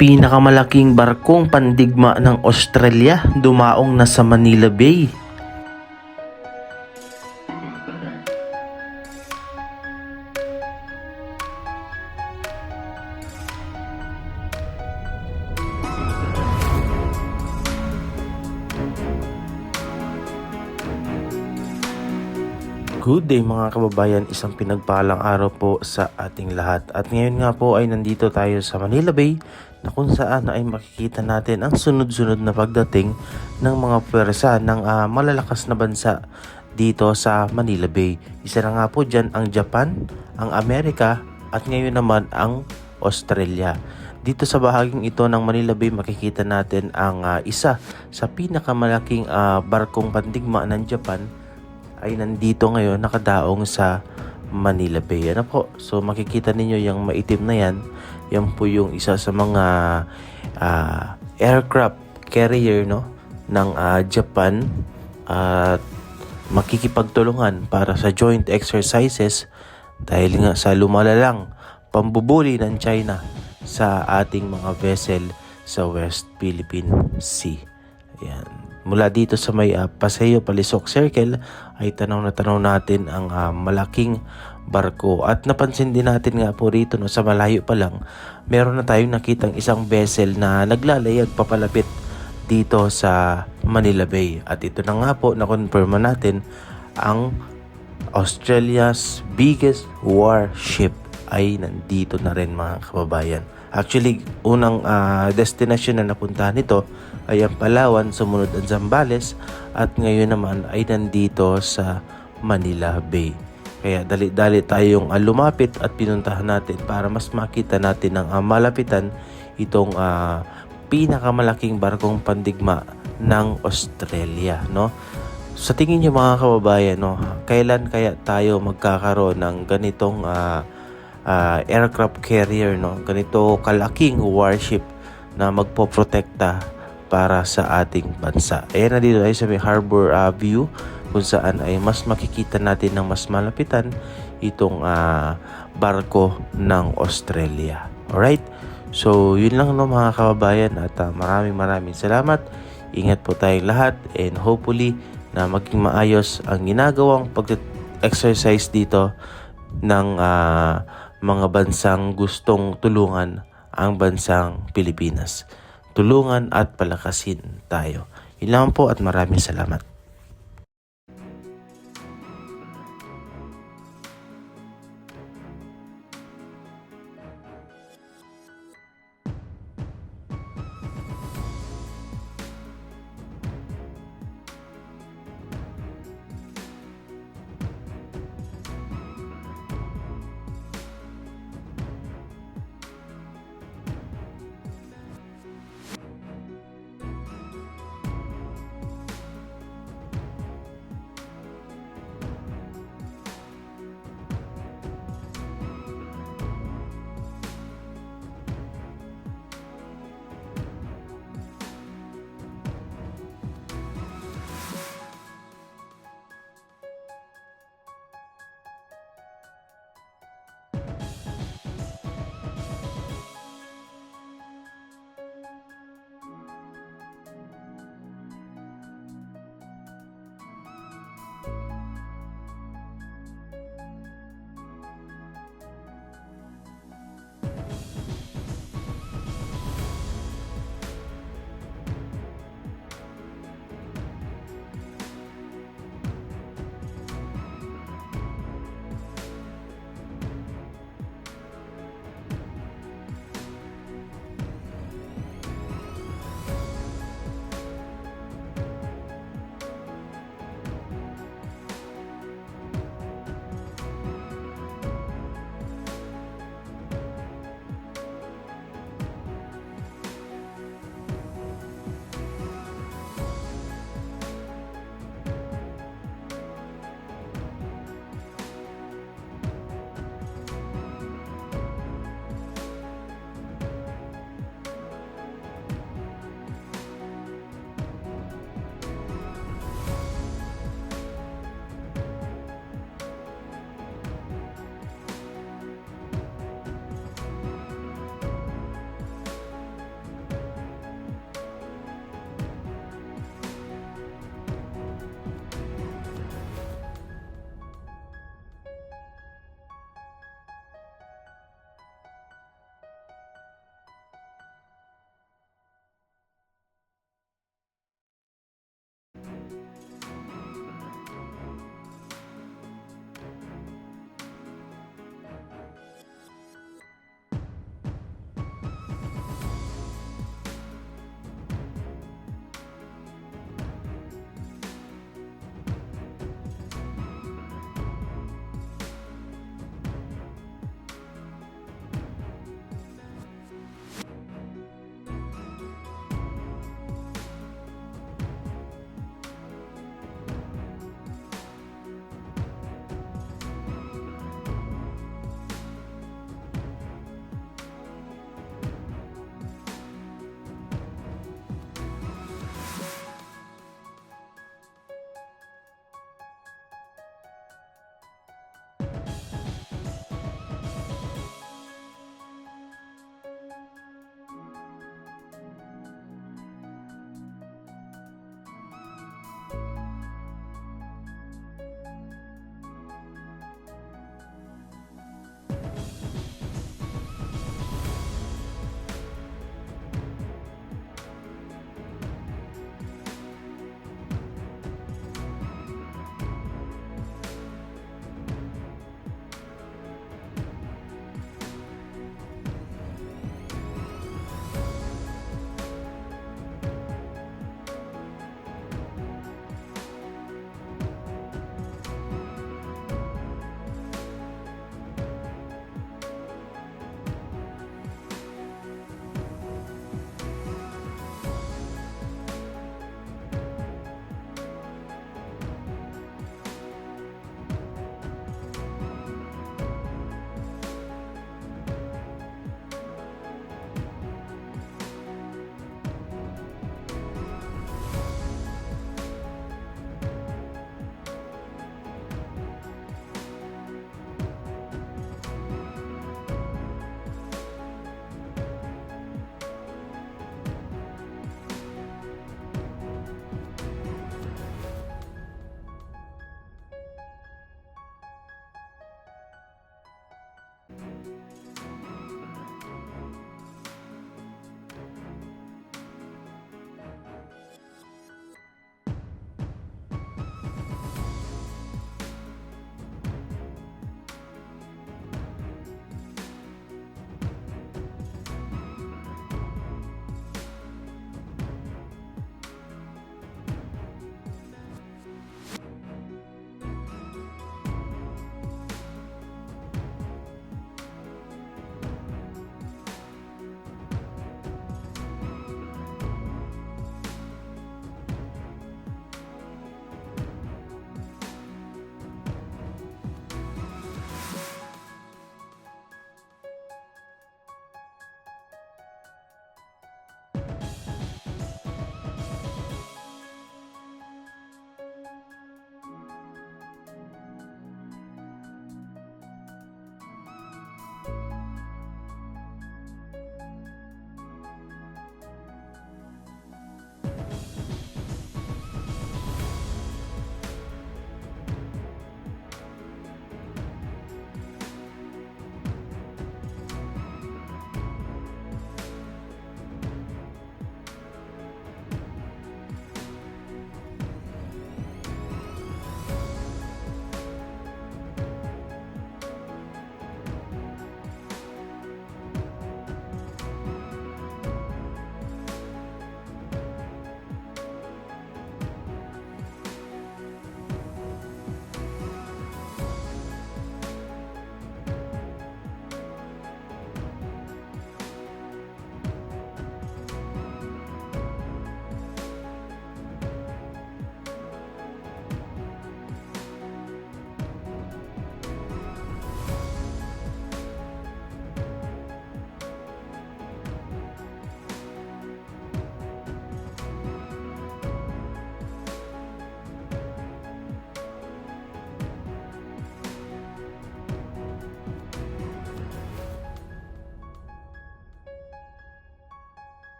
Pinakamalaking barkong pandigma ng Australia dumaong na sa Manila Bay. Good day mga kababayan, isang pinagpalang araw po sa ating lahat. At ngayon nga po ay nandito tayo sa Manila Bay na kung saan ay makikita natin ang sunod-sunod na pagdating ng mga pwersa ng malalakas na bansa dito sa Manila Bay. Isa na nga po dyan ang Japan, ang Amerika at ngayon naman ang Australia. Dito sa bahaging ito ng Manila Bay makikita natin ang isa sa pinakamalaking barkong pandigma ng Japan ay nandito ngayon nakadaong sa Manila Bay. Ano po? So makikita ninyo yung maitim na yan. Yan po yung isa sa mga aircraft carrier ng Japan at makikipagtulungan para sa joint exercises dahil nga sa lumalalang pambubuli ng China sa ating mga vessel sa West Philippine Sea. Ayan. Mula dito sa may Paseo Palisok Circle ay tanaw natin ang malaking barko at napansin din natin nga po rito sa malayo pa lang meron na tayong nakitang isang vessel na naglalayag papalapit dito sa Manila Bay at ito na nga po na-confirm natin ang Australia's biggest warship ay nandito na rin mga kababayan. Actually, unang destination na napuntahan nito ay ang Palawan, sumunod ang Zambales at ngayon naman ay nandito sa Manila Bay. Kaya dali-dali tayong lumapit at pinuntahan natin para mas makita natin ng malapitan itong pinakamalaking barkong pandigma ng Australia. Sa tingin niyo mga kababayan, kailan kaya tayo magkakaroon ng ganitong aircraft carrier, ganito kalaking warship na magpoprotekta para sa ating bansa. Ayan na dito ay sa may harbor view kung saan ay mas makikita natin ng mas malapitan itong barko ng Australia. Alright? So yun lang mga kababayan at maraming salamat. Ingat po tayong lahat and hopefully na maging maayos ang ginagawang pag-exercise dito ng mga bansang gustong tulungan ang bansang Pilipinas. Tulungan at palakasin tayo. Yun lang po at maraming salamat.